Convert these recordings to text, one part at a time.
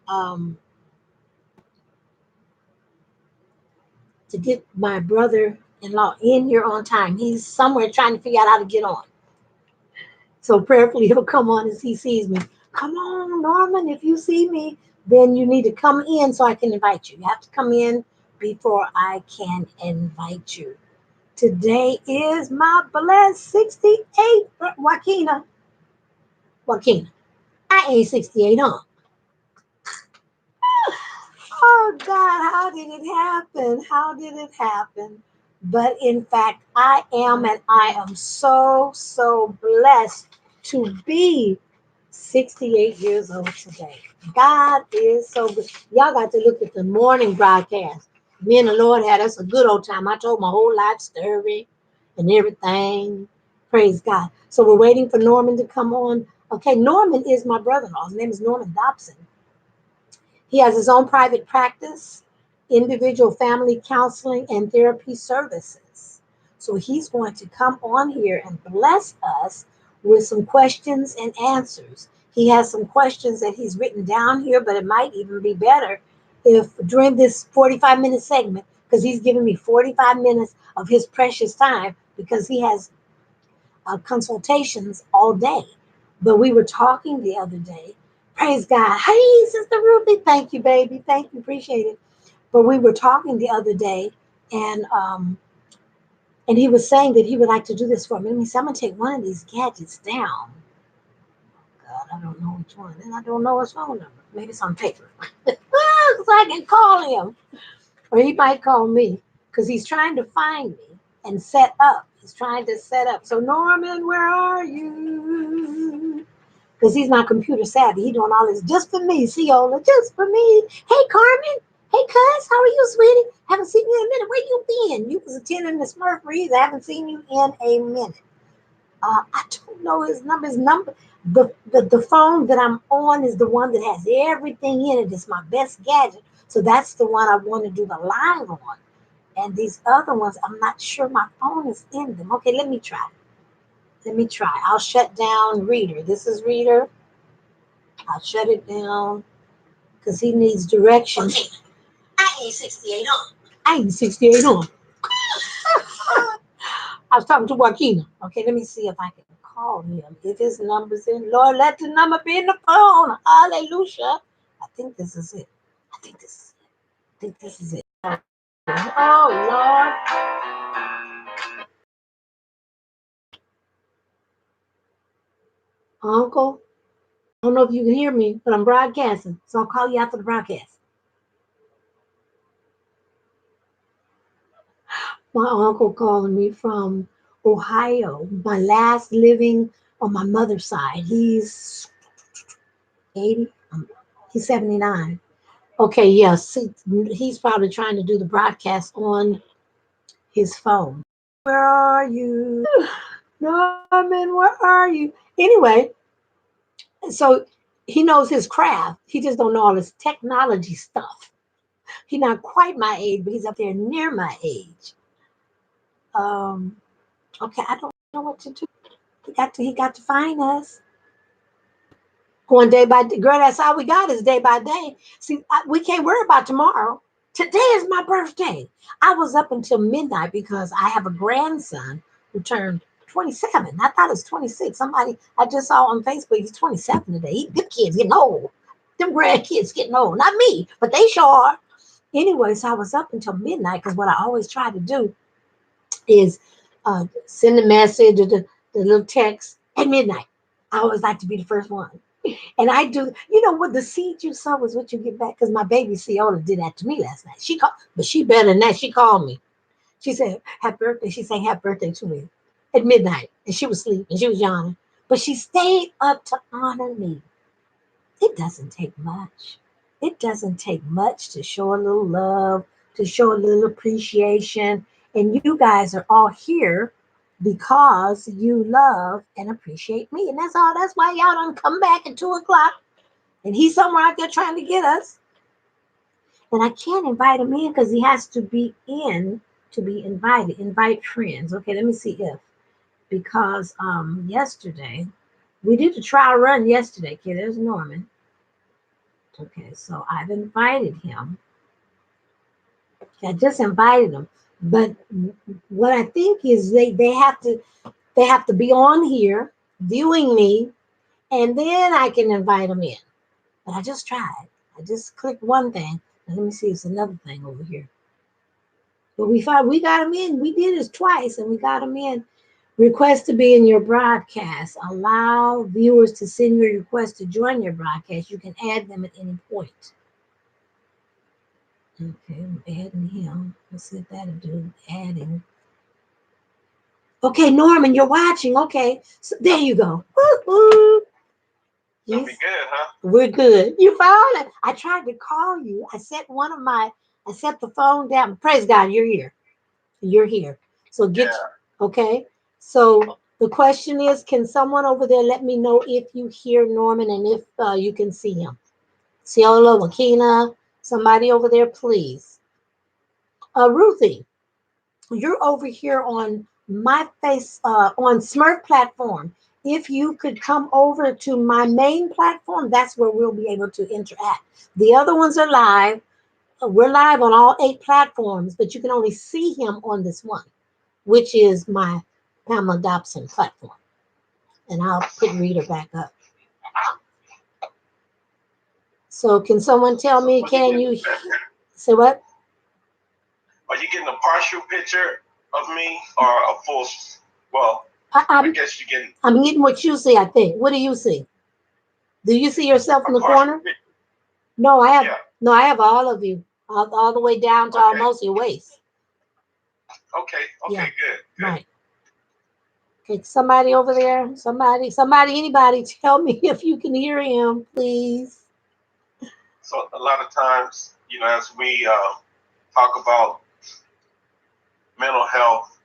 um, to get my brother-in-law in here on time. He's somewhere trying to figure out how to get on. So prayerfully, he'll come on as he sees me. Come on, Norman, if you see me, then you need to come in so I can invite you. You have to come in before I can invite you. Today is my blessed 68. Joaquina, I ain't 68, huh? Oh God, how did it happen? How did it happen? But in fact, I am, and I am so, so blessed to be 68 years old today. God is so good. Y'all got to look at the morning broadcast. Me and the Lord had us a good old time. I told my whole life story and everything. Praise God. So we're waiting for Norman to come on. Okay, Norman is my brother-in-law. His name is Norman Dobson. He has his own private practice, individual family counseling, and therapy services. So he's going to come on here and bless us with some questions and answers. He has some questions that he's written down here, but it might even be better if during this 45-minute segment, because he's given me 45 minutes of his precious time because he has consultations all day. But we were talking the other day. Praise God. Hey, Sister Ruby. Thank you, baby. Thank you. Appreciate it. But we were talking the other day, and and he was saying that he would like to do this for me. Let me see, I'm gonna take one of these gadgets down. God, I don't know which one, and I don't know his phone number. Maybe it's on paper, so I can call him, or he might call me because he's trying to find me and set up. He's trying to set up. So Norman, where are you? Because he's not computer savvy. He doing all this just for me, Ciola, just for me. Hey, Carmen. Hey, cuz, how are you, sweetie? Haven't seen you in a minute. Where you been? You was attending the Smrf reads. I haven't seen you in a minute. I don't know his number. His number. The phone that I'm on is the one that has everything in it. It's my best gadget. So that's the one I want to do the live on. And these other ones, I'm not sure my phone is in them. Okay, let me try. Let me try. I'll shut down Reader. This is Reader. I'll shut it down because he needs directions. Okay. I ain't 68 on. I ain't 68 on. I was talking to Joaquina. Okay, let me see if I can call him. If his number's in, Lord, let the number be in the phone. Hallelujah. I think this is it. I think this is it. I think this is it. Oh, Lord. Uncle, I don't know if you can hear me, but I'm broadcasting. So I'll call you after the broadcast. My uncle calling me from Ohio, my last living on my mother's side. He's 80, he's 79. Okay, yes, he's probably trying to do the broadcast on his phone. Where are you? Norman, where are you? Anyway, so he knows his craft. He just don't know all this technology stuff. He's not quite my age, but he's up there near my age. Um, okay, I don't know what to do. He got to find us. Going day by day. Girl, that's all we got is day by day. See, we can't worry about tomorrow. Today is my birthday. I was up until midnight because I have a grandson who turned 27. I thought it was 26. Somebody I just saw on Facebook, he's 27 today. Them kids getting old. Them grandkids getting old. Not me, but they sure are. Anyway, so I was up until midnight because what I always try to do is send a message or the little text at midnight. I always like to be the first one. And I do, what the seed you sow is what you get back. Because my baby Ciola did that to me last night. She called, but she better than that. She called me. She said, happy birthday. She sang happy birthday to me at midnight. And she was asleep and she was yawning. But she stayed up to honor me. It doesn't take much. It doesn't take much to show a little love, to show a little appreciation. And you guys are all here because you love and appreciate me. And that's all. That's why y'all don't come back at 2 o'clock. And he's somewhere out there trying to get us. And I can't invite him in because he has to be in to be invited. Invite friends. Okay, let me see if. Because yesterday, we did a trial run yesterday. Okay, there's Norman. Okay, so I've invited him. I just invited him. But what I think is they have to be on here viewing me, and then I can invite them in. But I just tried. I just clicked one thing. And let me see, it's another thing over here. But we got them in. We did this twice, and we got them in. Request to be in your broadcast. Allow viewers to send your request to join your broadcast. You can add them at any point. Okay, I'm adding him. Let's see if that'll do. Adding. Okay, Norman, you're watching. Okay, so there you go. Woo-hoo. Gonna be good, huh? We're good. You found it. I tried to call you. I set the phone down. Praise God, you're here. You're here. So Yeah. okay. So the question is, can someone over there let me know if you hear Norman and if you can see him? Ciola, Wakina, somebody over there, please. Ruthie, you're over here on my face on Smrf platform. If you could come over to my main platform, that's where we'll be able to interact. The other ones are live. We're live on all 8 platforms, but you can only see him on this one, which is my Pamela Dobson platform. And I'll put Reader back up. So can someone tell So me, what you can getting? you say what? Are you getting a partial picture of me or a full? Well, I, I I'm guess you're getting I'm getting what you see, I think. What do you see? Do you see yourself a in the partial corner? picture. No, Yeah. I have all of you. All the way down to Okay. almost your waist. Okay. Yeah, Okay. Good. Good. right. Okay, somebody over there, somebody, anybody, tell me if you can hear him, please. So a lot of times, as we talk about mental health,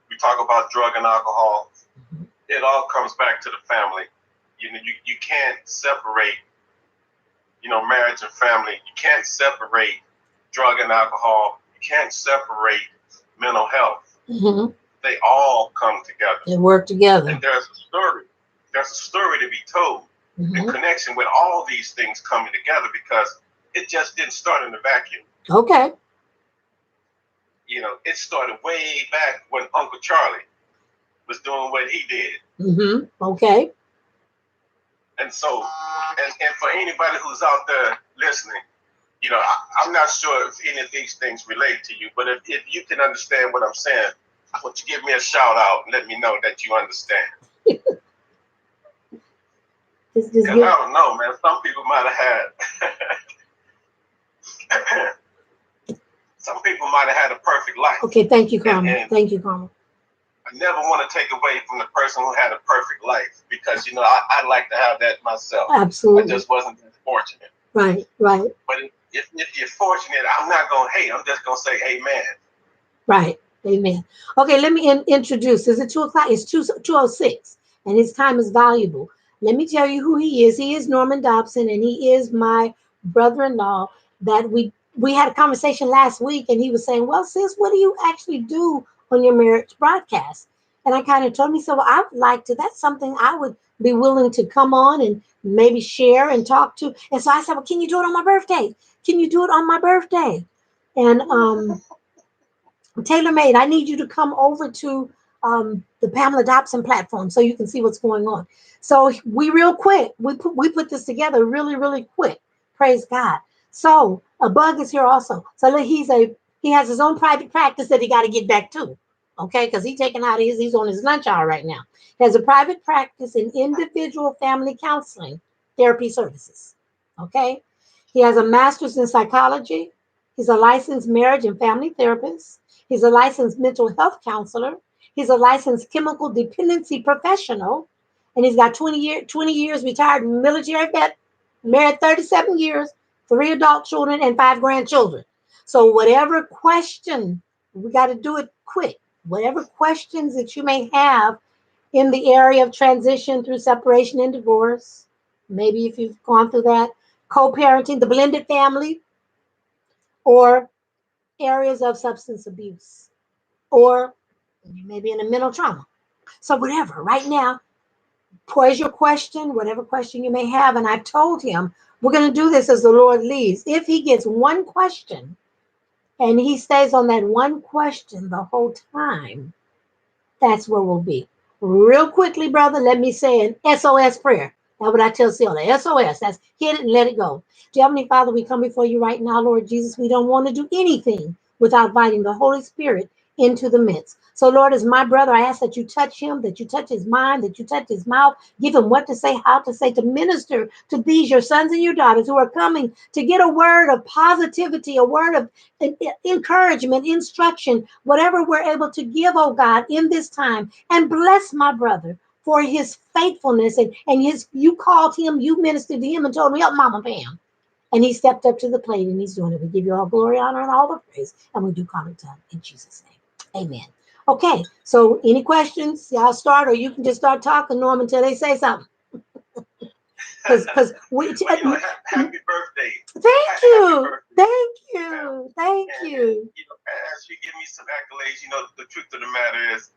we talk about drug and alcohol. Mhm. It all comes back to the family. You can't separate, marriage and family. You can't separate drug and alcohol. You can't separate mental health. Mhm. They all come together. They work And together. there's a story. There's a story to be told in Mhm. connection with all these things coming together because it just didn't start in a vacuum. Okay. It started way back when Uncle Charlie was doing what he did. Mhm. Okay. And so, and for anybody who's out there listening, I'm not sure if any of these things relate to you, but if you can understand what I'm saying, I want you to give me a shout out and let me know that you understand. Just Because I give. don't know, man. Some people might have had, some people might have had a perfect life, Okay. Thank you, Carmen. and Thank you, Carmen. I never want to take away from the person who had a perfect life because I'd like to have that myself. I Absolutely. just wasn't that fortunate. Right. Right. But if you're fortunate, I'm not gonna hate. I'm just gonna say, amen. Right. Amen. Okay, let me introduce. Is it 2 o'clock? It's 2:06, and his time is valuable. Let me tell you who he is. He is Norman Dobson, and he is my brother-in-law. That we had a conversation last week, and he was saying, "Well, sis, what do you actually do on your marriage broadcast?" And I kind of told him, so I would like to. That's something I would be willing to come on and maybe share and talk to. And so I said, "Well, can you do it on my birthday? Can you do it on my birthday?" And Tailor Made, I need you to come over to the Pamela Dobson platform so you can see what's going on. So we real quick, we put this together really quick. Praise God. So a bug is here also. So look, he has his own private practice that he got to get back to. Okay, because he's taking out he's on his lunch hour right now. He has a private practice in individual family counseling therapy services. Okay, he has a master's in psychology. He's a licensed marriage and family therapist. He's a licensed mental health counselor. He's a licensed chemical dependency professional. And he's got 20 years retired military vet, married 37 years, 3 adult children, and 5 grandchildren. So, whatever question, we got to do it quick. Whatever questions that you may have in the area of transition through separation and divorce, maybe if you've gone through that, co parenting, the blended family, or areas of substance abuse, or you may be in a mental trauma. So whatever, right now, pose your question, whatever question you may have. And I've told him We're going to do this as the Lord leads. If he gets one question and he stays on that one question the whole time, that's where we'll be. Real quickly, brother, let me say an SOS prayer. That's what I tell Celia. SOS. That's hit it and let it go. Dear Heavenly Father, we come before you right now, Lord Jesus. We don't want to do anything without inviting the Holy Spirit into the midst. So, Lord, as my brother, I ask that you touch him, that you touch his mind, that you touch his mouth, give him what to say, how to say, to minister to these, your sons and your daughters who are coming to get a word of positivity, a word of encouragement, instruction, whatever we're able to give, oh God, in this time. And bless my brother for his faithfulness and his, you called him, you ministered to him and told him, help Mama Pam. And he stepped up to the plate and he's doing it. We give you all glory, honor, and all the praise. And we do call it done in Jesus' name. Amen. Okay, so any questions? Y'all start, or you can just start talking, Norm, until they say something. Because we. Well, happy birthday. Thank you. Thank you. Thank And, you. as you give me some accolades, the truth of the matter is,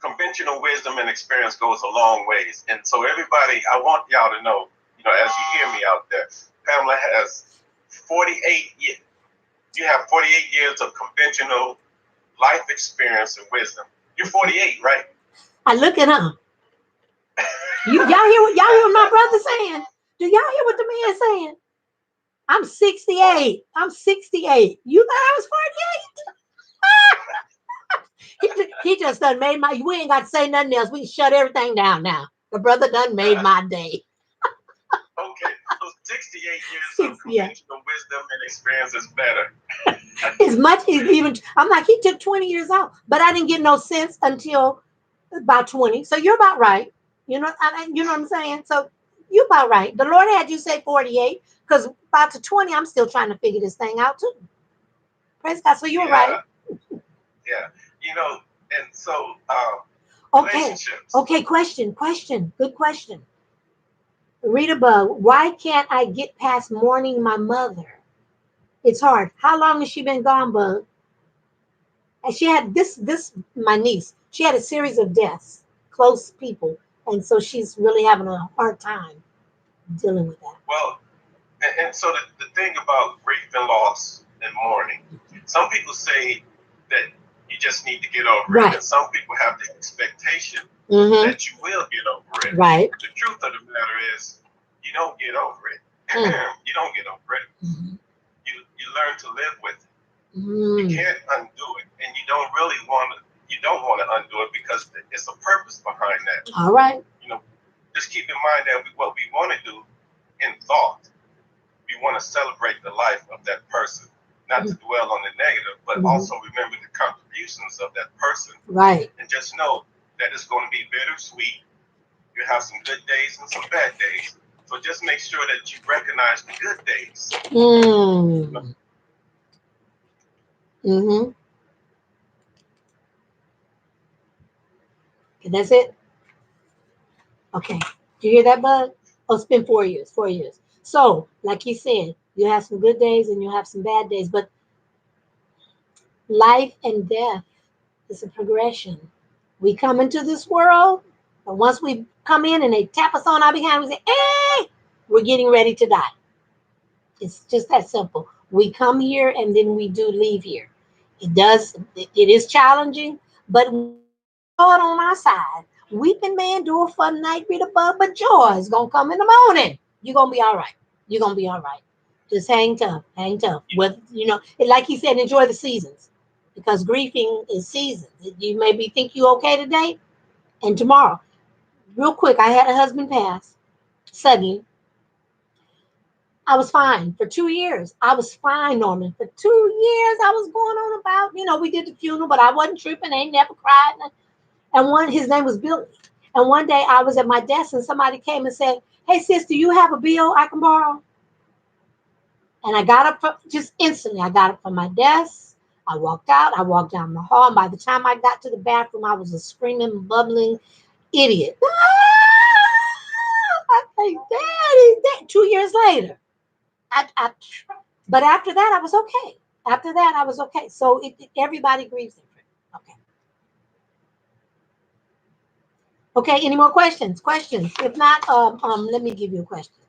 conventional wisdom and experience goes a long ways. And so everybody, I want y'all to know, as you hear me out there, Pamela has 48 years. You have 48 years of conventional life experience and wisdom. You're 48, right? I look at her. Y'all hear what my brother saying? Do y'all hear what the man saying? I'm 68. I'm 68. You thought I was 48? He just done made my, we ain't got to say nothing else. We can shut everything down now. The brother done made my day. Okay, so 68 years of conventional wisdom and experience is better. As much as even, I'm like, he took 20 years out, but I didn't get no sense until about 20. So you're about right. You know what I'm saying? So you're about right. The Lord had you say 48 because about to 20, I'm still trying to figure this thing out too. Praise God. So you're right. Yeah. And so okay. Relationships. Okay, question. Good question. Read above. Why can't I get past mourning my mother? It's hard. How long has she been gone, Bug? And she had this my niece. She had a series of deaths, close people, and so she's really having a hard time dealing with that. Well, and so the thing about grief and loss and mourning, some people say that you just need to get over it, and some people have the expectation that you will get over it. Right. The truth of the matter is, you don't get over it. You don't get over it. You learn to live with it. You can't undo it, and you don't want to undo it because it's a purpose behind that. All right. Just keep in mind that what we want to do in thought, we want to celebrate the life of that person, not to dwell on the negative, but also remember the contributions of that person. Right. And just know that it's going to be bittersweet. You have some good days and some bad days. So just make sure that you recognize the good days. And that's it. Okay. Do you hear that, Bud? Oh, it's been 4 years. 4 years. So, like he said, you have some good days and you have some bad days, but life and death is a progression. We come into this world, and once we come in and they tap us on our behind, we say, hey, we're getting ready to die. It's just that simple. We come here and then we do leave here. It is challenging, but God on our side. Weeping may endure for a night, read above, but joy is gonna come in the morning. You're gonna be all right. You're gonna be all right. Just hang tough, hang tough. With like he said, enjoy the seasons. Because grieving is seasons. You maybe think you okay today and tomorrow. Real quick, I had a husband pass suddenly. I was fine for 2 years. I was fine, Norman. For 2 years, I was going on about, we did the funeral, but I wasn't tripping. I ain't never cried. And his name was Billy. And one day I was at my desk and somebody came and said, hey, sis, do you have a bill I can borrow? And I got up just instantly. I got up from my desk. I walked out. I walked down the hall. And by the time I got to the bathroom, I was a screaming, bubbling idiot. I say, Daddy, 2 years later. But after that, I was okay. After that, I was okay. So everybody grieves different. Okay. Okay, any more questions? Questions? If not, let me give you a question.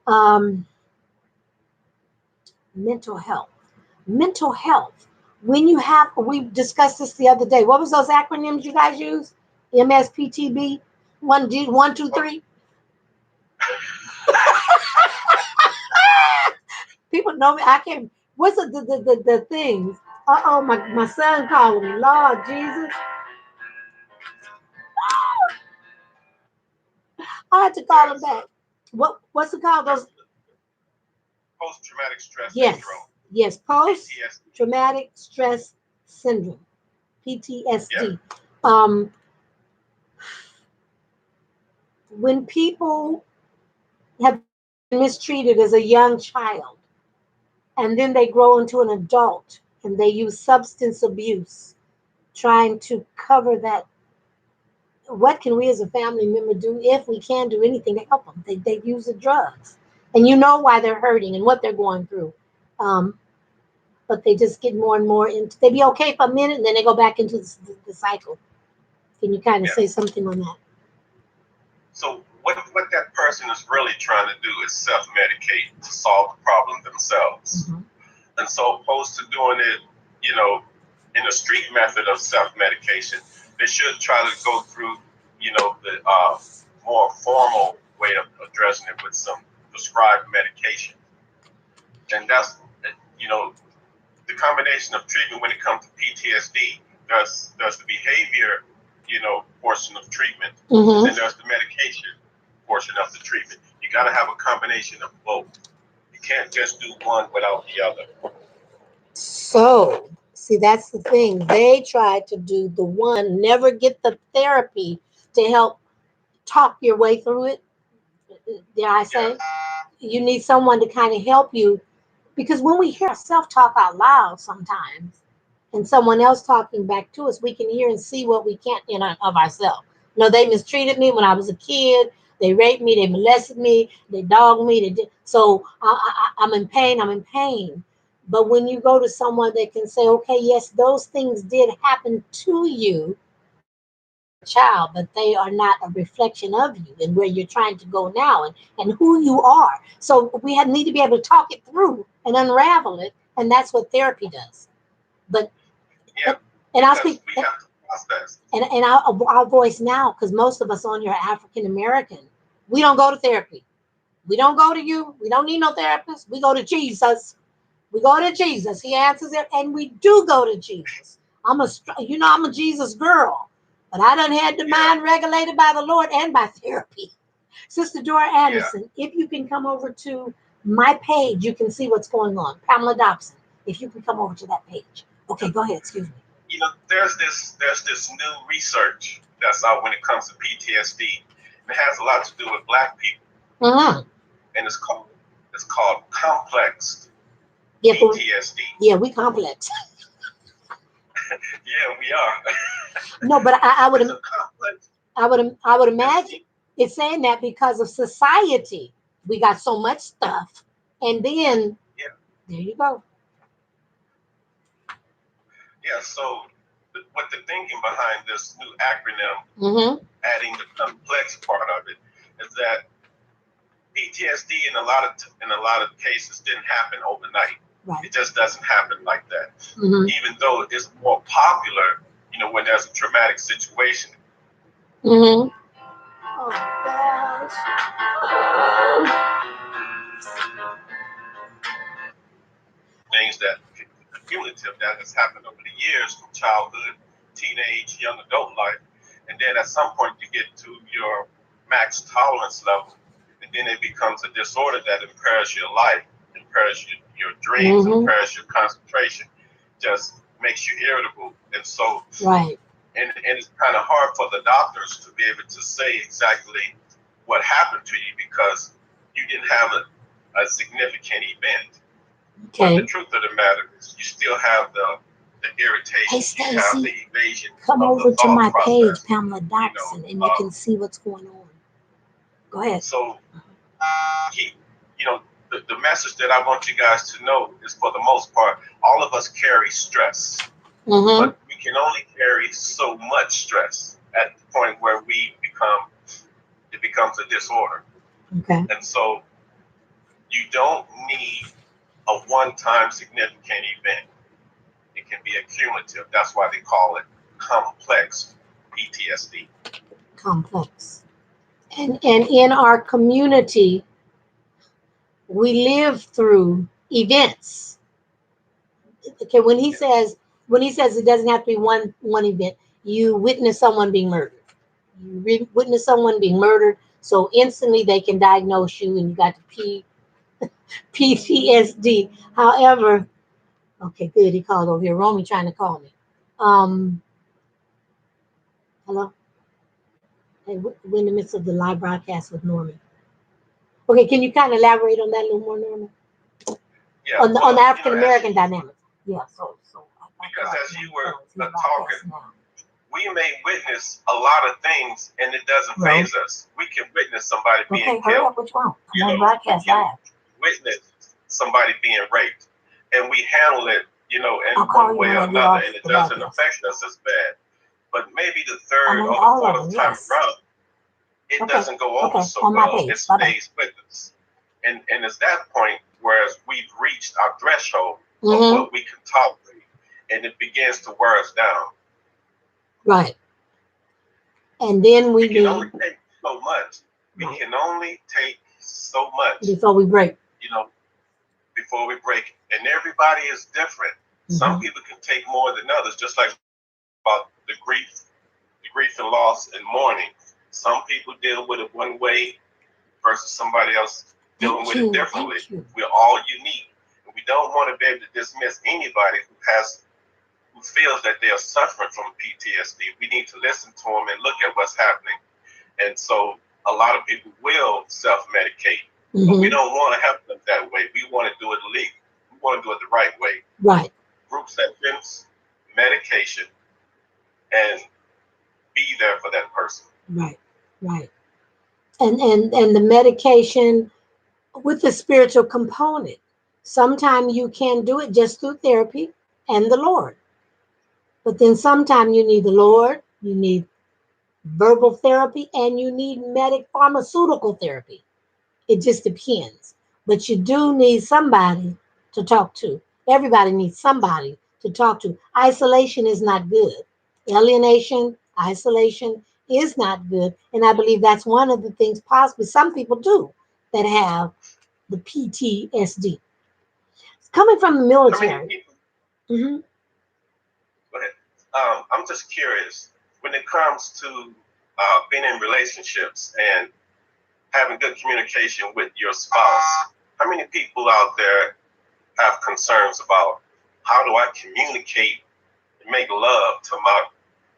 Um, mental health. Mental health. When you have, we discussed this the other day. What was those acronyms you guys use? MSPTB, one D, one, two, three. People know me. I can't. What's the things? My son called me. Lord Jesus, I had to call him There's back. What's it called? Those. post-traumatic stress Yes, syndrome, yes. Post PTSD. traumatic stress syndrome, Yeah, PTSD. Um, when people have been mistreated as a young child and then they grow into an adult and they use substance abuse trying to cover that, what can we as a family member do if we can do anything to help them? They use the drugs, and you know why they're hurting and what they're going through. Um, but they just get more and more into. They be okay for a minute, and then they go back into the cycle. Can you kind of yeah. say something on that? So what that person is really trying to do is self-medicate to solve the problem themselves. Mm-hmm. And so opposed to doing it, you know, in the street method of self-medication, they should try to go through, the more formal way of addressing it with some prescribed medication. And that's, you know, the combination of treatment when it comes to PTSD. There's the behavior, portion of treatment, and then Mm-hmm. there's the medication portion of the treatment. You got to have a combination of both. You can't just do one without the other. So, see, that's the thing. They try to do the one, never get the therapy to help talk your way through it. Dare I say? Yes. You need someone to kind of help you, because when we hear ourselves talk out loud sometimes and someone else talking back to us, we can hear and see what we can't in of ourselves. They mistreated me when I was a kid. They raped me. They molested me. They dogged me. They did. So I'm in pain. I'm in pain. But when you go to someone that can say, okay, yes, those things did happen to you when you were a child, but they are not a reflection of you and where you're trying to go now, and who you are. So need to be able to talk it through and unravel it, and that's what therapy does. But Yeah, and, and I'll because speak we have to process. and our voice now, because most of us on here are African American. We don't go to therapy. We don't go to you. We don't need no therapist. We go to Jesus. We go to Jesus. He answers it, and we do go to Jesus. I'm a Jesus girl, but I done had the Yeah, mind regulated by the Lord and by therapy. Sister Dora yeah. Anderson, if you can come over to my page, you can see what's going on. Pamela Dobson, if you can come over to that page. Okay, go ahead. Excuse me. There's this new research that's out when it comes to PTSD. It has a lot to do with Black people, Uh-huh. and it's called complex Yeah, PTSD. yeah, we complex. Yeah, we are. No, but I would It's a complex. I would It's imagine it's saying that because of society. We got so much stuff. And then yeah, there you go. yeah. So what the thinking behind this new acronym, Mm-hmm. adding the complex part of it, is that PTSD in a lot of cases didn't happen overnight. Right. It just doesn't happen like that. Mm-hmm. Even though it's more popular, when there's a traumatic situation, Mm-hmm. Oh gosh. things that cumulative that has happened over the years from childhood, teenage, young adult life, and then at some point you get to your max tolerance level, and then it becomes a disorder that impairs your life, impairs your dreams, Mm-hmm. impairs your concentration, just makes you irritable, and so Right. and it's kind of hard for the doctors to be able to say exactly what happened to you because you didn't have a significant event. But the Okay. truth of the matter is, you still have the Hey irritation, you have the Stacy, evasion come of the over to thought my page, process. Pamela You know, Dobson, and you can see what's going on. Go ahead. so he, the message that I want you guys to know is, for the most part, all of us carry stress, Mm-hmm. but we can only carry so much stress at the point where it becomes a disorder. Okay. And so You don't need a one-time significant event. It can be accumulative. That's why they call it complex PTSD. Complex. And in our community, we live through events. Okay, when he says it doesn't have to be one event, you witness someone being murdered. Witness someone being murdered, so instantly they can diagnose you, and you got the PTSD. However, okay, good. He called over here. Romy trying to call me. Um, Hello. Hey, we're in the midst of the live broadcast with Norman. Okay, can you kind of elaborate on that a little more, Norman? Yeah, On the well, African American dynamics. Yeah. So because as you were talking, we may witness a lot of things and it doesn't phase us. We can witness somebody being hurry killed. up, which one? You know, we can witness somebody being raped, and we handle it, in one way or another, and it doesn't affect us as bad. But maybe the third or the fourth time around, it doesn't go over so well. It stays with us, and it's that point whereas we've reached our threshold of what we can tolerate, and it begins to wear us down. Right. And then we can only take so much. We can only take so much before we break. Before we break. And everybody is different. Some people can take more than others, just like about the grief and loss and mourning. Some people deal with it one way versus somebody else dealing with it differently. We're all unique. And we don't want to be able to dismiss anybody who feels that they are suffering from PTSD. We need to listen to them and look at what's happening. And so a lot of people will self-medicate, but we don't want to help them that way. We want to do it legally. We want to do it the right way. Right. Group sessions, medication, and be there for that person. Right. Right. And the medication with the spiritual component. Sometimes you can do it just through therapy and the Lord. But then sometimes you need the Lord, you need verbal therapy, and you need pharmaceutical therapy. It just depends. But you do need somebody to talk to. Everybody needs somebody to talk to. Isolation is not good. Alienation, isolation is not good. And I believe that's one of the things possibly some people do that have the PTSD. Coming from the military. Go ahead. I'm just curious, when it comes to being in relationships and having good communication with your spouse, how many people out there have concerns about how do I communicate and make love to my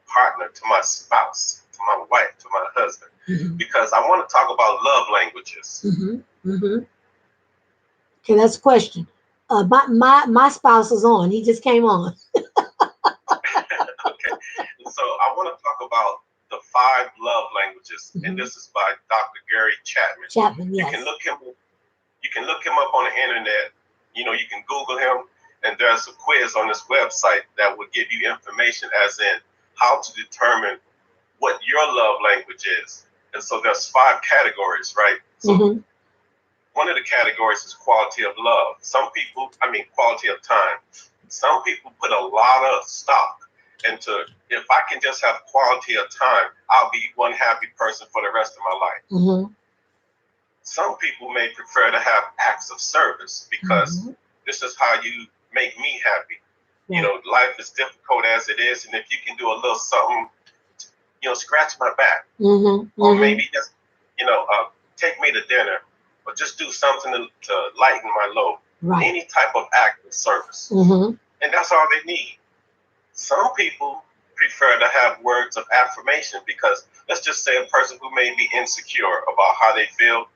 partner, to my spouse, to my wife, to my husband? Because I want to talk about love languages. Okay, that's a question. My spouse is on. He just came on. Okay, so I want to talk about the 5 love languages, and this is by Dr. Gary Chapman. Yes. You can look him up on the internet. You can Google him, and there's a quiz on this website that will give you information as in how to determine what your love language is. And so there's 5 categories, right? So one of the categories is quality of love. Quality of time. Some people put a lot of stock into, if I can just have quality of time, I'll be one happy person for the rest of my life. Some people may prefer to have acts of service because this is how you make me happy. Life is difficult as it is, and if you can do a little something, scratch my back, or maybe just, take me to dinner, or just do something to lighten my load. Right. Any type of act of service, and that's all they need. Some people prefer to have words of affirmation because let's just say a person who may be insecure about how they feel,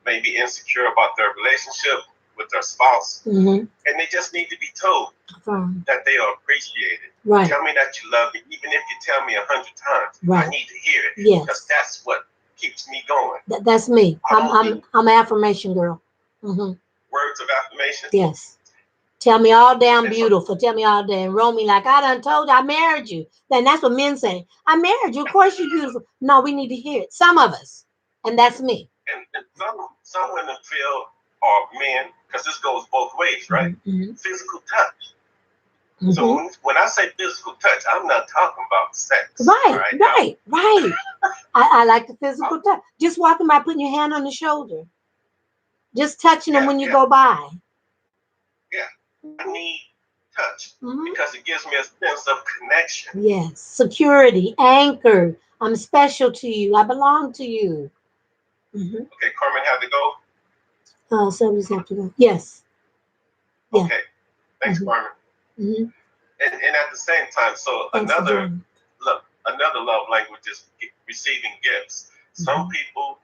may be insecure about their relationship with their spouse, and they just need to be told that they are appreciated. Right. Tell me that you love me, even if you tell me 100 times. Right. I need to hear it because that's what keeps me going. That's me. I'm an affirmation girl. Words of affirmation. Yes. Tell me all damn beautiful. Tell me all damn. Roll me like I done told you I married you. Then that's what men say. I married you. Of course you're beautiful. No, we need to hear it. Some of us. And that's me. And some women feel or men, because this goes both ways, right? Mm-hmm. Physical touch. So Mm-hmm. when I say physical touch, I'm not talking about sex. All Right, right, now, right, right. I like the uh, physical touch. Just walking by, putting your hand on the shoulder, just touching them yeah, when you yeah, go by. yeah. I need touch Mm-hmm. because it gives me a sense of connection. Yes, security, anchored. I'm special to you. I belong to you. Mm-hmm. Okay, Carmen had to go. So we just have to go. Yes, yeah. Okay, thanks, Mm-hmm. Carmen. Mm-hmm. And at the same time, so Thanks for another joining. look, another love language is receiving gifts. Some Mm-hmm. people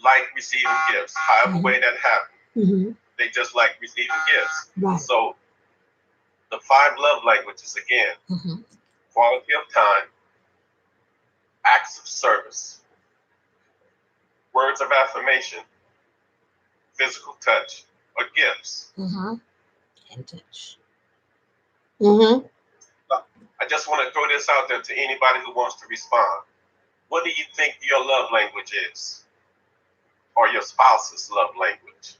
like receiving gifts, however Mm-hmm. way that happens. Mm-hmm. They just like receiving gifts. Right. So the five love languages again: Mm-hmm. quality of time, acts of service, words of affirmation, physical touch, or gifts. Mm-hmm. And touch. Mm-hmm. I just want to throw this out there to anybody who wants to respond. What do you think your love language is, or your spouse's love language?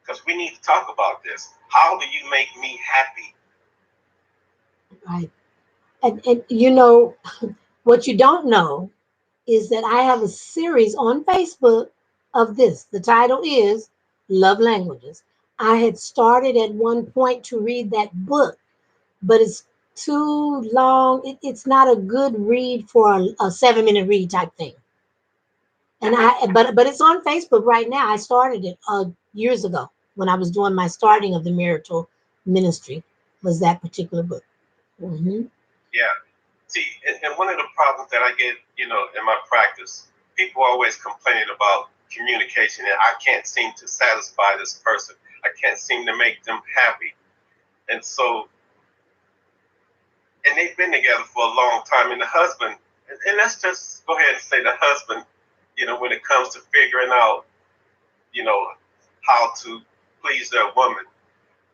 Because we need to talk about this. How do you make me happy? Right. And you know what you don't know is that I have a series on Facebook of this. The title is Love Languages. I had started at one point to read that book, but it's too long. It's not a good read for a 7 minute read type thing. And Mm-hmm. but it's on Facebook right now. I started it years ago when I was doing my starting of the marital ministry. Was that particular book? Hmm. Yeah. See, and one of the problems that I get, in my practice, people always complaining about communication, and I can't seem to satisfy this person. I can't seem to make them happy. And so, and they've been together for a long time, and the husband, and let's just go ahead and say the husband, when it comes to figuring out, you know, how to please their woman,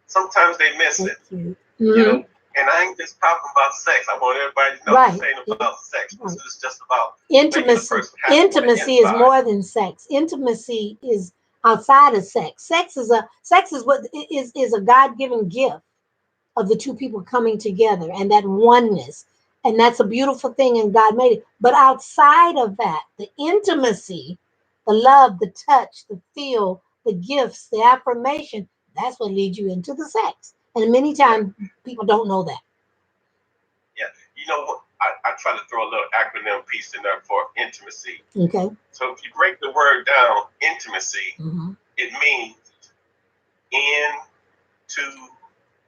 sometimes they miss Thank it, you. you know. Hmm. And I ain't just talking about sex. I want everybody to know this Right. ain't about sex. This Right. is just about making a Intimacy. person happy on the Intimacy is inside. more than sex. Intimacy is outside of sex. Sex is what is a God given gift of the two people coming together and that oneness. And that's a beautiful thing, and God made it. But outside of that, the intimacy, the love, the touch, the feel, the gifts, the affirmation, that's what leads you into the sex. And many Yeah, times people don't know that. yeah. You know what? I try to throw a little acronym piece in there for intimacy. Okay. So if you break the word down, intimacy, Hmm. it means in to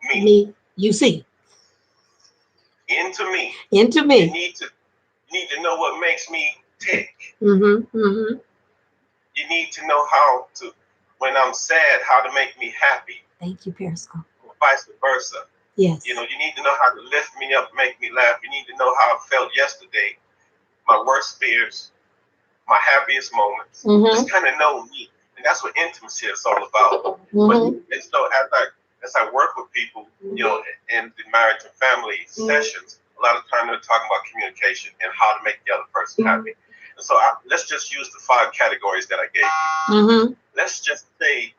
me. Me, you see, Into me. into You me. need to know what makes me tick. Mm-hmm. Mm-hmm. You need to know how to, when I'm sad, how to make me happy, Thank you, Periscope. or vice versa. Yes. You need to know how to lift me up, make me laugh. You need to know how I felt yesterday, my worst fears, my happiest moments. Mm-hmm. Just kind of know me, and that's what intimacy is all about. But Mm-hmm. and so as I work with people, in the marriage and family sessions, a lot of time they're talking about communication and how to make the other person happy. And so let's just use the five categories that I gave you. Mm-hmm. Let's just say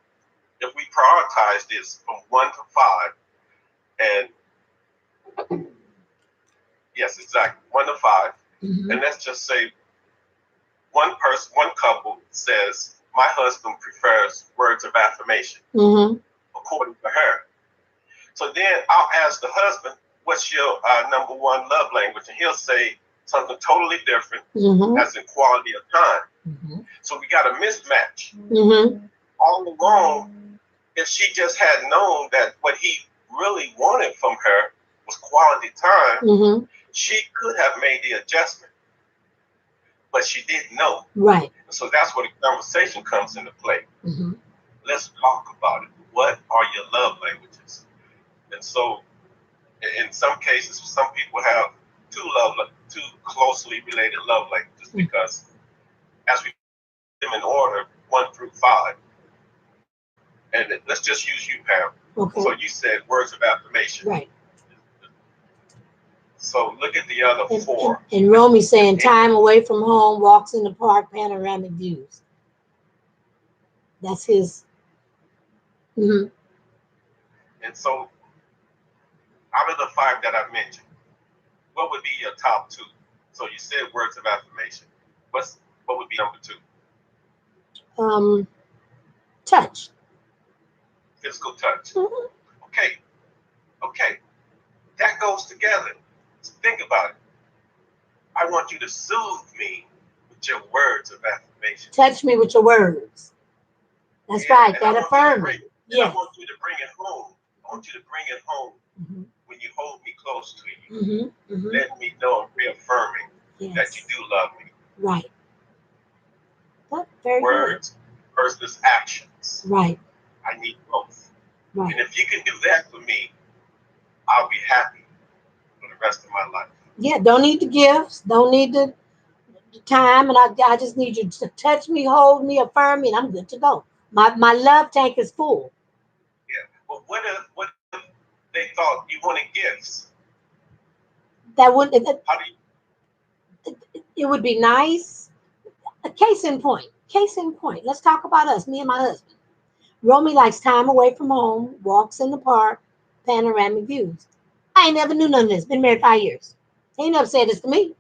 if we prioritize this from 1 to 5, and yes, exactly 1 to 5, Mm-hmm. and let's just say one couple says my husband prefers words of affirmation Mm-hmm. according to her. So then I'll ask the husband, what's your number one love language? And he'll say something totally different, Mm-hmm. as in quality of time. Mm-hmm. So we got a mismatch. Mm-hmm. All along, if she just had known that what he really wanted from her was quality time, Mm-hmm. she could have made the adjustment, but she didn't know. Right. So that's where the conversation comes into play. Mm-hmm. Let's talk about it. What are your love languages? And so, in some cases, some people have two closely related love languages because, as we put them in order, 1 through 5, and let's just use you, Pam. Okay. So you said words of affirmation. Right. So look at the other And, and, 4. and Romy saying And time away from home, walks in the park, panoramic views. That's his. Hmm. And so, out of the five that I mentioned, what would be your top two? So you said words of affirmation. What would be number two? Um, touch. Physical touch. Hmm. Okay, okay, that goes together. So think about it. I want you to soothe me with your words of affirmation. Touch me with your words. That's Yeah, right. That affirming. and I Yes. want you to bring it home. I want you to bring it home Hmm. when you hold me close to you, Hmm. Hmm. letting me know and reaffirming that you Yes. do love me. Right. That's very good. Words versus actions. Right. I need both. Right. And if you can do that for me, I'll be happy for the rest of my life. Yeah. Don't need the gifts. Don't need the time. And I just need you to touch me, hold me, affirm me, and I'm good to go. My love tank is full. Yeah. But what if they thought you wanted gifts? That would it, How do you it would be nice. A case in point. Case in point. Let's talk about us, me and my husband. Romy likes time away from home, walks in the park, panoramic views. I ain't never knew none of this. Been married 5 years. He ain't never said this to me.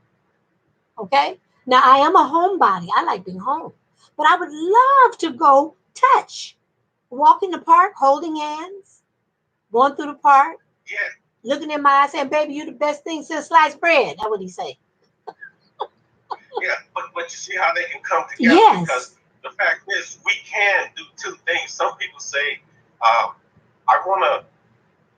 Okay? Now I am a homebody. I like being home. But I would love to go touch. Walk in the park, holding hands, going through the park, yeah, looking in my eyes, saying, "Baby, you the best thing since sliced bread." That's what he say. yeah. But you see how they can come together because Yes. the fact is we can do two things. Some people say, I wanna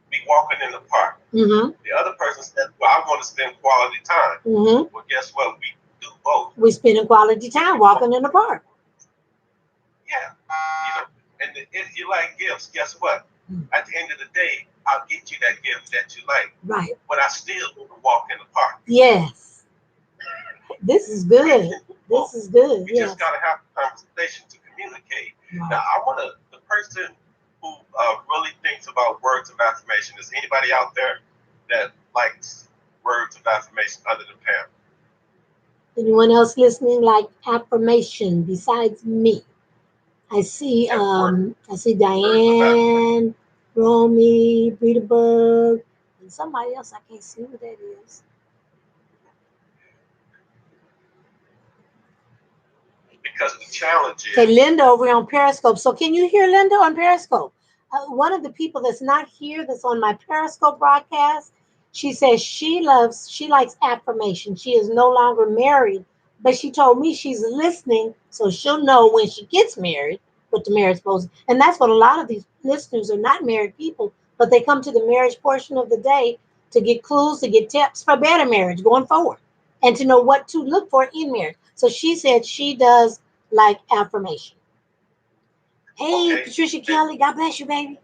be walking in the park. Mm-hmm. The other person says, well, I want to spend quality time. Mm-hmm. Well, guess what? We do both. We spending quality We time do both. walking in the park. Yeah. And if you like gifts, guess what? Mm. At the end of the day, I'll get you that gift that you like. Right. But I still want to walk in the park. Yes. This is We good. can do This both. is good. We just Yes. got to have a conversation to communicate. Now, Right. I want to, the person who really thinks about words of affirmation, is anybody out there that likes words of affirmation other than Pam? Anyone else listening like affirmation besides me? Yeah, I see words of affirmation. Diane, Romy, Breeder Bug, and somebody else I can't see who that is. Because the challenge Okay, is, Linda over here on Periscope. So can you hear Linda on Periscope? One of the people that's not here, that's on my Periscope broadcast, she says she likes affirmation. She is no longer married, but she told me she's listening, so she'll know when she gets married what the marriage supposed. And that's what a lot of these listeners are not married people, but they come to the marriage portion of the day to get clues, to get tips for better marriage going forward, and to know what to look for in marriage. So she said she does like affirmation. Hey, okay, Patricia Kelly, God bless you, baby.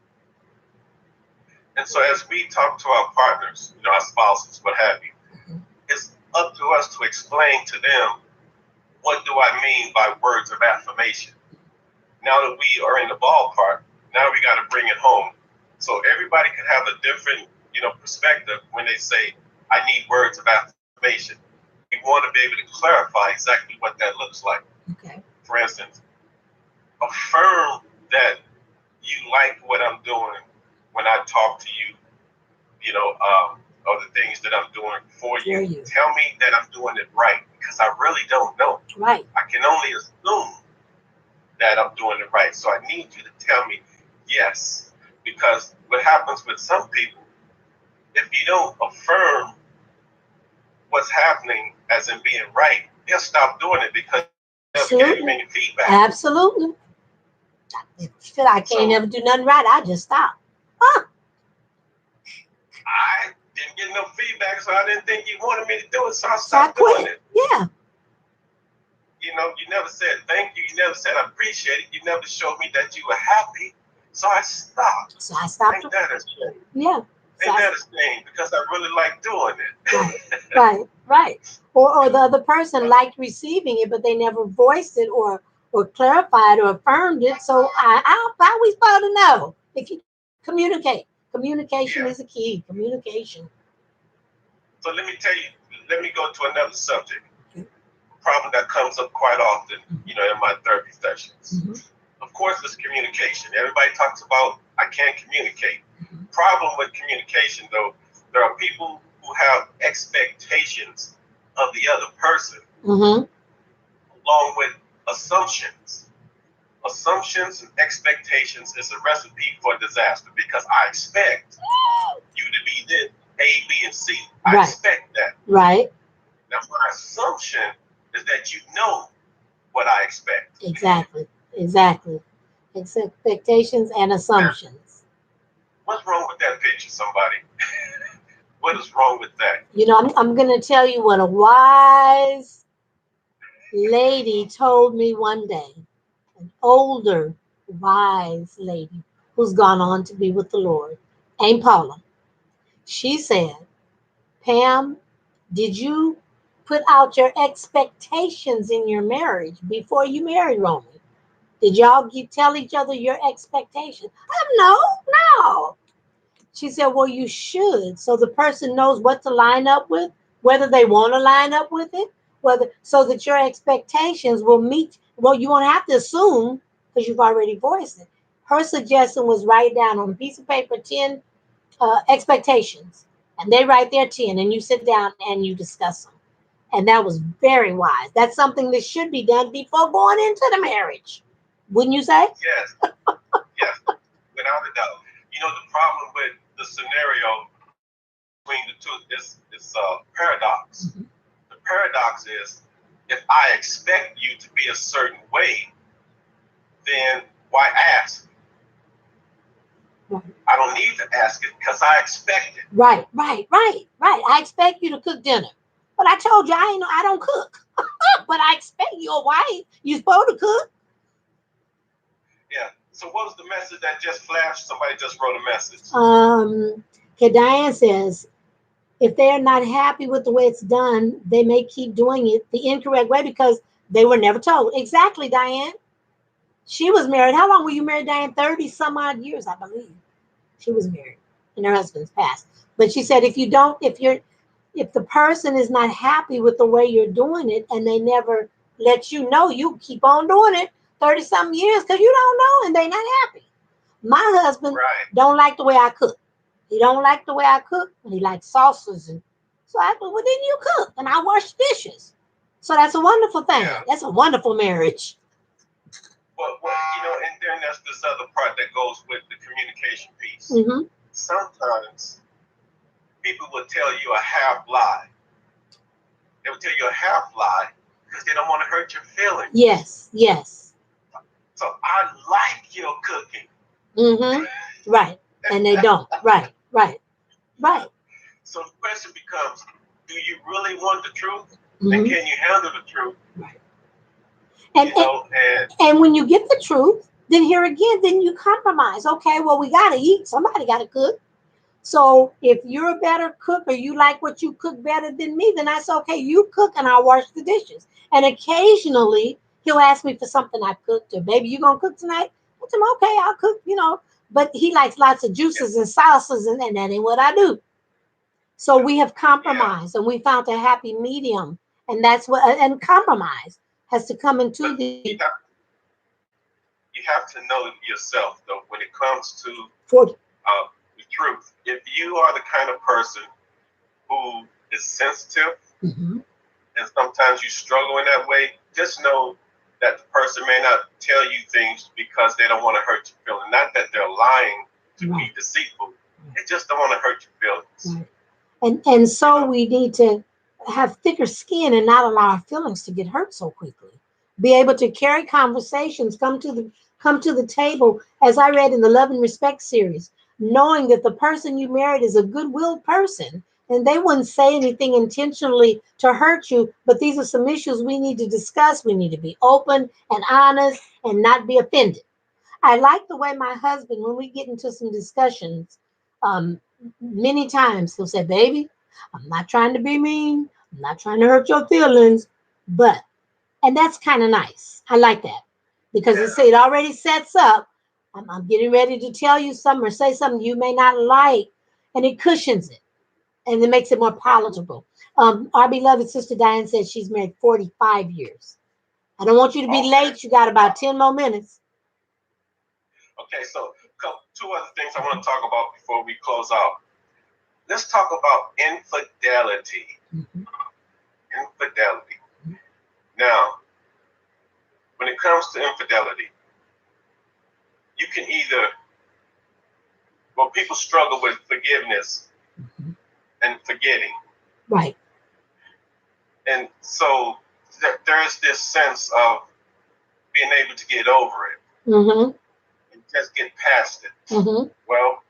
and so as we talk to our partners, our spouses, what have you, Mhm. it's up to us to explain to them what do I mean by words of affirmation. Now that we are in the ballpark, now we got to bring it home. So everybody can have a different, perspective when they say, I need words of affirmation. We want to be able to clarify exactly what that looks like. Okay. For instance, affirm that you like what I'm doing when I talk to you, or the things that I'm doing for For you. you. Tell me that I'm doing it right because I really don't know. Right. I can only assume that I'm doing it right. So I need you to tell me yes. Because what happens with some people, if you don't affirm what's happening as in being right, they'll stop doing it because they'll get any Absolutely. feedback. Absolutely. If you feel I can't So ever do nothing right, I just stop. Huh. I didn't get no feedback, so I didn't think you wanted me to do it, so I So I stopped doing quit. it. Yeah. You never said thank you. You never said I appreciate it. You never showed me that you were happy. So I stopped. So I stopped. Ain't that a shame? Yeah. So Ain't that a shame? Because I really like doing it. right. Right. Right. Or the other person liked receiving it, but they never voiced it or clarified or affirmed it. So how we supposed to know? If you communicate. Communication is a Yeah. key. Communication. So let me go to another subject. Okay. A problem that comes up quite often, Mhm. in my therapy sessions. Mhm. Of course, it's communication. Everybody talks about I can't communicate. Problem with communication, though, there are people who have expectations of the other person, Mm-hmm. along with assumptions. Assumptions and expectations is a recipe for disaster because I expect you to be this A, B, and C. I Right. expect that. Right. Now, my assumption is that you know what I expect. Exactly. Exactly. Expectations and Now, assumptions. what's wrong with that picture, somebody? What is wrong with that? I'm going to tell you what a wise lady told me one day. An older, wise lady who's gone on to be with the Lord. Aunt Paula. She said, Pam, did you put out your expectations in your marriage before you married Roman? Did y'all tell each other your expectations? No, no. She said, well, you should, so the person knows what to line up with, whether they want to line up with it, whether so that your expectations will meet. Well, you won't have to assume because you've already voiced it. Her suggestion was write down on a piece of paper 10 expectations, and they write their 10, and you sit down and you discuss them. And that was very wise. That's something that should be done before going into the marriage. Wouldn't you say? Yes, yes, without a doubt. You know, the problem with the scenario between the two is paradox. Mhm. The paradox is if I expect you to be a certain way, then why ask? Right. I don't need to ask it because I expect it. Right. I expect you to cook dinner. But I told you I don't cook. But I expect you're white. You supposed to cook. Yeah. So what was the message that just flashed? Somebody just wrote a message. Okay, Diane says, if they're not happy with the way it's done, they may keep doing it the incorrect way because they were never told. Exactly, Diane. She was married. How long were you married, Diane? 30 some odd years, I believe. She was married and her husband's passed. But she said if the person is not happy with the way you're doing it and they never let you know, you keep on doing it 30 some years because you don't know and they're not happy. My husband Right. don't like the way I cook. He don't like the way I cook, and he likes sauces. And so I said, well, then you cook, and I wash dishes. So that's a wonderful thing. Yeah. That's a wonderful marriage. Well, you know, and then there's this other part that goes with the communication piece. Mm-hmm. Sometimes people will tell you a half lie. They will tell you a half lie because they don't want to hurt your feelings. Yes, yes. So I like your cooking. Mm-hmm. Right. And they don't. Right. So the question becomes, do you really want the truth? And Mm-hmm. can you handle the truth? Right. And, You know, and when you get the truth, then here again, then you compromise. Okay, well, we got to eat. Somebody got to cook. So if you're a better cook or you like what you cook better than me, then I say, okay, you cook and I'll wash the dishes. And occasionally he'll ask me for something I cooked or baby, you gonna cook tonight? I tell him, okay, I'll cook. But he likes lots of juices and sauces and that ain't what I do. So we have yeah, compromised and we found a happy medium. And that's what and compromise has to come into but the you have to know yourself though when it comes to for the truth. If you are the kind of person who is sensitive mm-hmm. and sometimes you struggle in that way, just know that the person may not tell you things because they don't want to hurt your feelings. Not that they're lying to Right. be deceitful. They just don't want to hurt your feelings. Right. And You so know? we need to have thicker skin and not allow our feelings to get hurt so quickly. Be able to carry conversations, come to the table, as I read in the Love and Respect series, knowing that the person you married is a goodwill person and they wouldn't say anything intentionally to hurt you, but these are some issues we need to discuss. We need to be open and honest and not be offended. I like the way my husband, when we get into some discussions, um, many times he'll say, baby, I'm not trying to be mean. I'm not trying to hurt your feelings. But, and that's kind of nice. I like that because Yeah. it already sets up. I'm getting ready to tell you something or say something you may not like, and it cushions it and it makes it more palatable. Our beloved sister Diane says she's married 45 years. I don't want you to be Okay. late. You got about 10 more minutes. Okay, so two other things I want to talk about before we close out. Let's talk about infidelity. Mm-hmm. Infidelity. Now, when it comes to infidelity, you can either, well, people struggle with forgiveness Mm-hmm. and forgetting. Right. And so there is this sense of being able to get over it Mm-hmm. and just get past it. Mm-hmm. Well,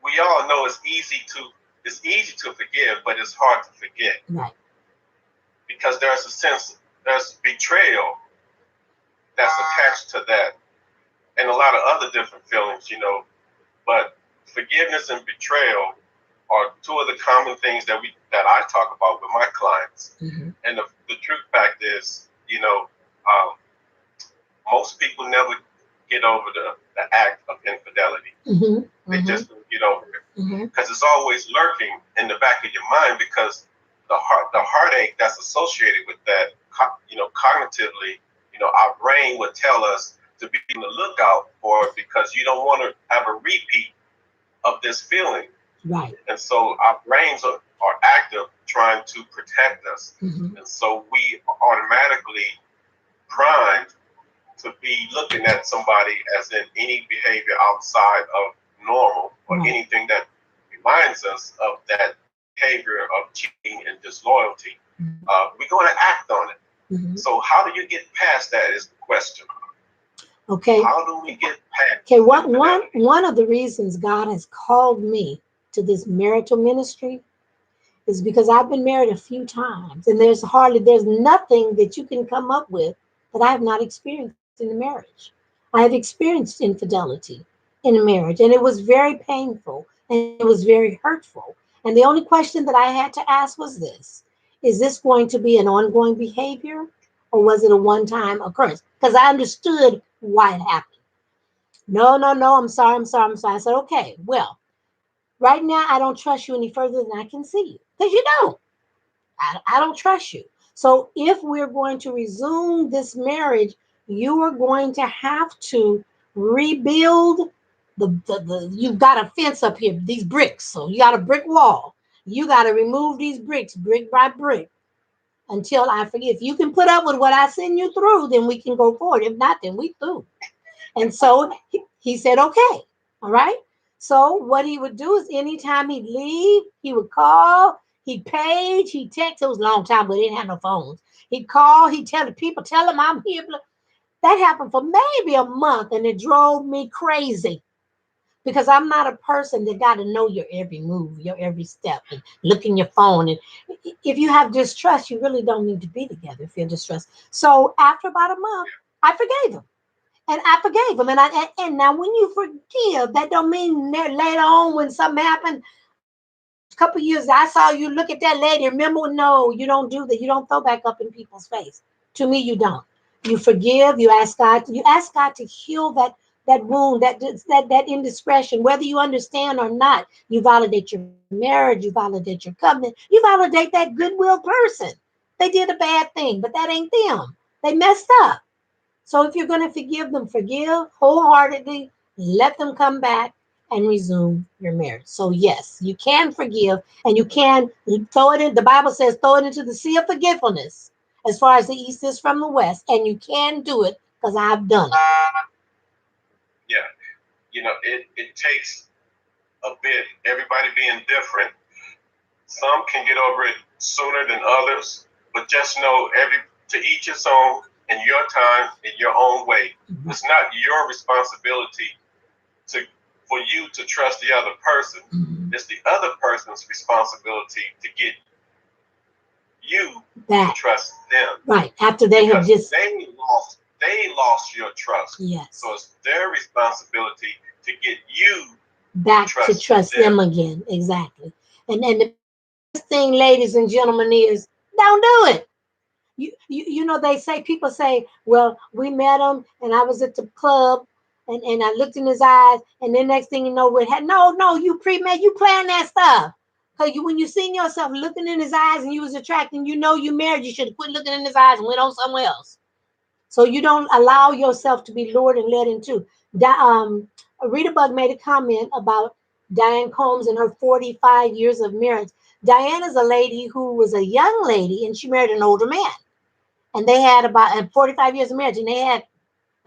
we all know it's easy to forgive, but it's hard to forget Right. because there's betrayal that's attached to that, and a lot of other different feelings. But forgiveness and betrayal are two of the common things that I talk about with my clients. Mm-hmm. And the truth fact is, um, most people never get over the act of infidelity. Mm-hmm. They Mm-hmm. just don't get over it Mm-hmm. because it's always lurking in the back of your mind because the heartache that's associated with that, cognitively, our brain would tell us to be on the lookout for it because you don't want to have a repeat of this feeling. Right. And so our brains are active trying to protect us. Mm-hmm. And so we automatically primed to be looking at somebody as in any behavior outside of normal or Right. anything that reminds us of that behavior of cheating and disloyalty. We're going to act on it. Mm-hmm. So how do you get past that is the question. Okay. How do we get past Okay. infidelity? One of the reasons God has called me to this marital ministry is because I've been married a few times, and there's nothing that you can come up with that I have not experienced in a marriage. I have experienced infidelity in a marriage, and it was very painful and it was very hurtful. And the only question that I had to ask was this: is this going to be an ongoing behavior, or was it a one-time occurrence? Because I understood why it happened. No, no, no, I'm sorry, I'm sorry, I'm sorry. I said, okay, well, right now I don't trust you any further than I can see you. Because you don't. I don't trust you. So if we're going to resume this marriage, you are going to have to rebuild you've got a fence up here, these bricks. So you got a brick wall. You got to remove these bricks brick by brick until I forget. If you can put up with what I send you through, then we can go forward. If not, then we through. And so he said, okay. All right. So what he would do is anytime he'd leave, he would call, he'd page, he'd text. It was a long time, but they didn't have no phones. He'd call, he'd tell the people, tell them I'm here. That happened for maybe a month, and it drove me crazy because I'm not a person that got to know your every move, your every step, and look in your phone. And if you have distrust, you really don't need to be together if you're distrust. So after about a month, I forgave him. And I forgave him. And now when you forgive, that don't mean that later on when something happened, a couple years, I saw you look at that lady. Remember, no, you don't do that. You don't throw back up in people's face. To me, you don't. You forgive. You ask God. You ask God to heal that wound, that indiscretion, whether you understand or not. You validate your marriage. You validate your covenant. You validate that goodwill person. They did a bad thing, but that ain't them. They messed up. So if you're going to forgive them, forgive wholeheartedly, let them come back and resume your marriage. So yes, you can forgive and you can throw it in. The Bible says throw it into the sea of forgetfulness as far as the east is from the west. And you can do it because I've done it. Yeah, it takes a bit. Everybody being different. Some can get over it sooner than others, but just know to each his own in your time, in your own way. It's not your responsibility to for you to trust the other person. Mhm. It's the other person's responsibility to get you to That trust them right after they have because just they lost your trust. yes So it's their responsibility to get you back to trust trust them. them again. Exactly. And the best thing, ladies and gentlemen, is don't do it. You know they say people say, well, we met him and I was at the club and I looked in his eyes and then next thing you know we had no you pre-med you plan that stuff. Cause when you seen yourself looking in his eyes and you was attracting, you know you married, you should have quit looking in his eyes and went on somewhere else. So you don't allow yourself to be lured and led into. Rita Bug made a comment about Diane Combs and her 45 years of marriage. Diane is a lady who was a young lady and she married an older man. And they had about 45 years of marriage and they had,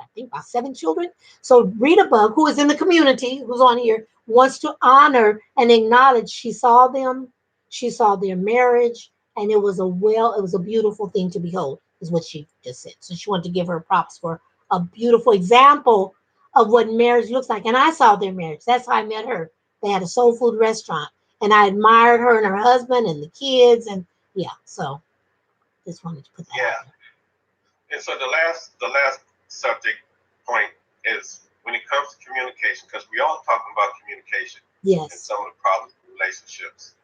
I think, about 7 children. So Rita Bug, who is in the community, who's on here, wants to honor and acknowledge she saw them, she saw their marriage, and it was a beautiful thing to behold, is what she just said. So she wanted to give her props for a beautiful example of what marriage looks like. And I saw their marriage. That's how I met her. They had a soul food restaurant, and I admired her and her husband and the kids, and yeah. So just wanted to put that Yeah. out there. And so the last subject point is when it comes to communication, because we all talking about communication and Yes. some of the problems in relationships.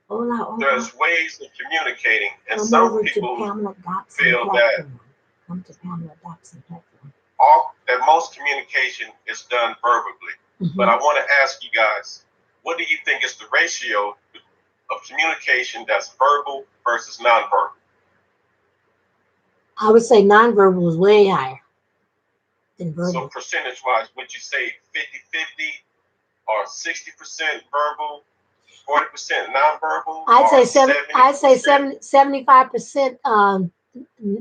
Hola, hola. There's ways of communicating, and Come some over to people Pamela Dobson feel that platform. Come to Pamela Dobson platform. most communication is done verbally. But Hmm. I want to ask you guys, what do you think is the ratio of communication that's verbal versus nonverbal? I would say nonverbal is way higher than So verbal. percentage wise, would you say 50-50 or 60% verbal, I- 40% nonverbal, I'd or say seven. I'd say 70%? 75%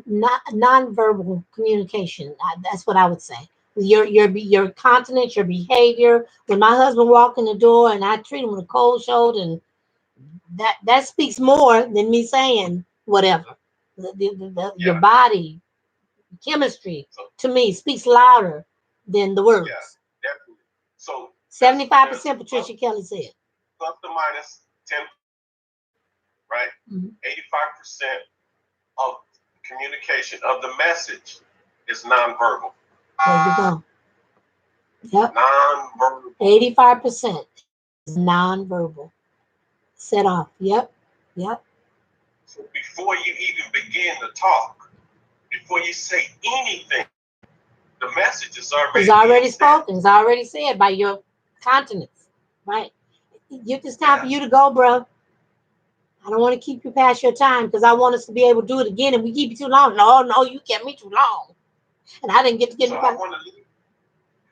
not nonverbal communication. That's what I would say. Your continence, your behavior. When my husband walked in the door and I treat him with a cold shoulder, and that speaks more than me saying whatever. Your Yeah. body chemistry So to me speaks louder than the yeah, words. definitely. So there's 75% plus Patricia Kelly said. plus or minus 10%, right? Mhm. 85% of communication of the message is nonverbal. There you go. Yep. Nonverbal. 85% is nonverbal. Set off. Yep. Yep. So before you even begin to talk, before you say anything, the message is It's already being already sent. spoken. It's already said by your continence. Right. It's time for Yeah. you to go, bro. I don't want to keep you past your time because I want us to be able to do it again. And we keep you too long. No, no, you kept me too long. And I didn't get to get So anybody.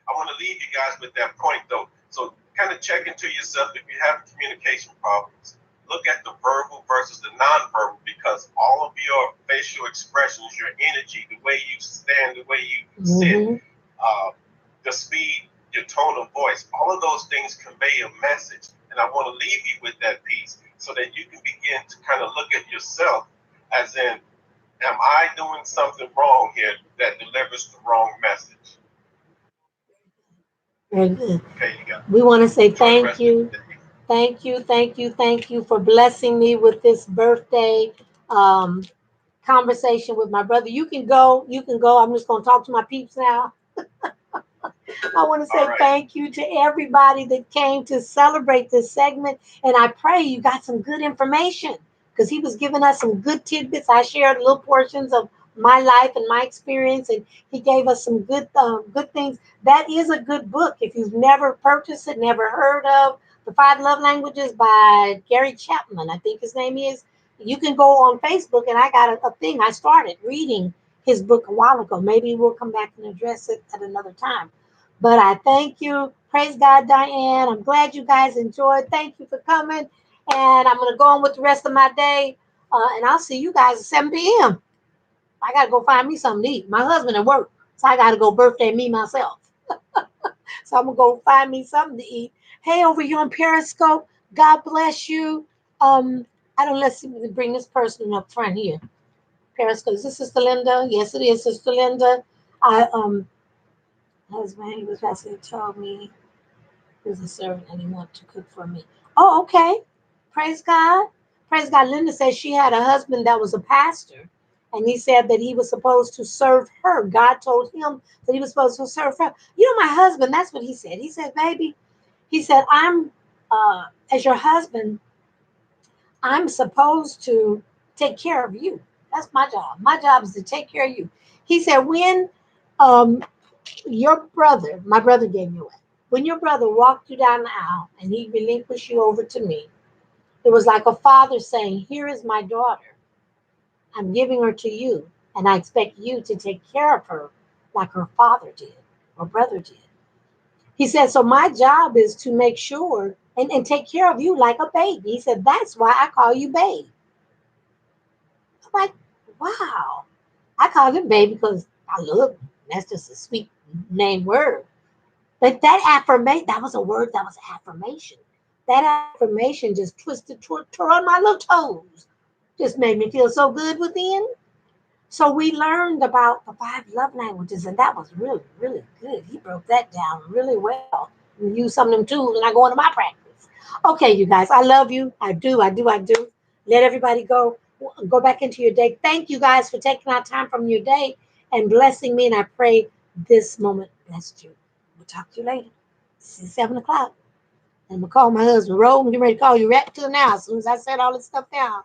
I want to leave you guys with that point though. So kind of check into yourself if you have communication problems. Look at the verbal versus the nonverbal because all of your facial expressions, your energy, the way you stand, the way you sit, Mm-hmm. uh, the speed, your tone of voice, all of those things convey a message. And I want to leave you with that piece so that you can begin to kind of look at yourself as in, am I doing something wrong here that delivers the wrong message? Very good. Okay, you got We want to say enjoy the thank rest of you. the day. Thank you, thank you, thank you for blessing me with this birthday um, conversation with my brother. You can go. You can go. I'm just going to talk to my peeps now. I want to All say right. thank you to everybody that came to celebrate this segment. And I pray you got some good information because he was giving us some good tidbits. I shared little portions of my life and my experience, and he gave us some good things. That is a good book. If you've never purchased it, never heard of The Five Love Languages by Gary Chapman, I think his name is. You can go on Facebook, and I got a thing. I started reading his book a while ago. Maybe we'll come back and address it at another time. But I thank you. Praise God, Diane. I'm glad you guys enjoyed. Thank you for coming. And I'm going to go on with the rest of my day. And I'll see you guys at 7 p.m. I got to go find me something to eat. My husband at work. So I got to go birthday me myself. So I'm going to go find me something to eat. Hey, over here on Periscope, God bless you. I don't let's bring this person up front here. Periscope. Is this Sister Linda? Yes, it is, Sister Linda. I husband, he was pastor told me who's a servant and he wanted to cook for me. Oh, okay. Praise God. Praise God. Linda says she had a husband that was a pastor. And he said that he was supposed to serve her. God told him that he was supposed to serve her. You know, my husband, that's what he said. He said, baby, he said, as your husband, I'm supposed to take care of you. That's my job. My job is to take care of you. He said, when um, your brother, my brother gave you away. When your brother walked you down the aisle and he relinquished you over to me, it was like a father saying, here is my daughter. I'm giving her to you. And I expect you to take care of her like her father did or brother did. He said, so my job is to make sure and take care of you like a baby. He said, that's why I call you babe. I'm like, wow. I call him baby because I love him. That's just a sweet name word. But that affirmation, that was a word, that was an affirmation. That affirmation just twisted, tore on my little toes. Just made me feel so good within. So we learned about the five love languages, and that was really, really good. He broke that down really well. And use some of them tools, and I go into my practice. Okay, you guys, I love you. I do, I do, I do. Let everybody go. Go back into your day. Thank you guys for taking out time from your day and blessing me. And I pray this moment blessed you. We'll talk to you later. See 7 o'clock. And I'm gonna call my husband. Ro, I'm getting ready to call you right to now. As soon as I said all this stuff down.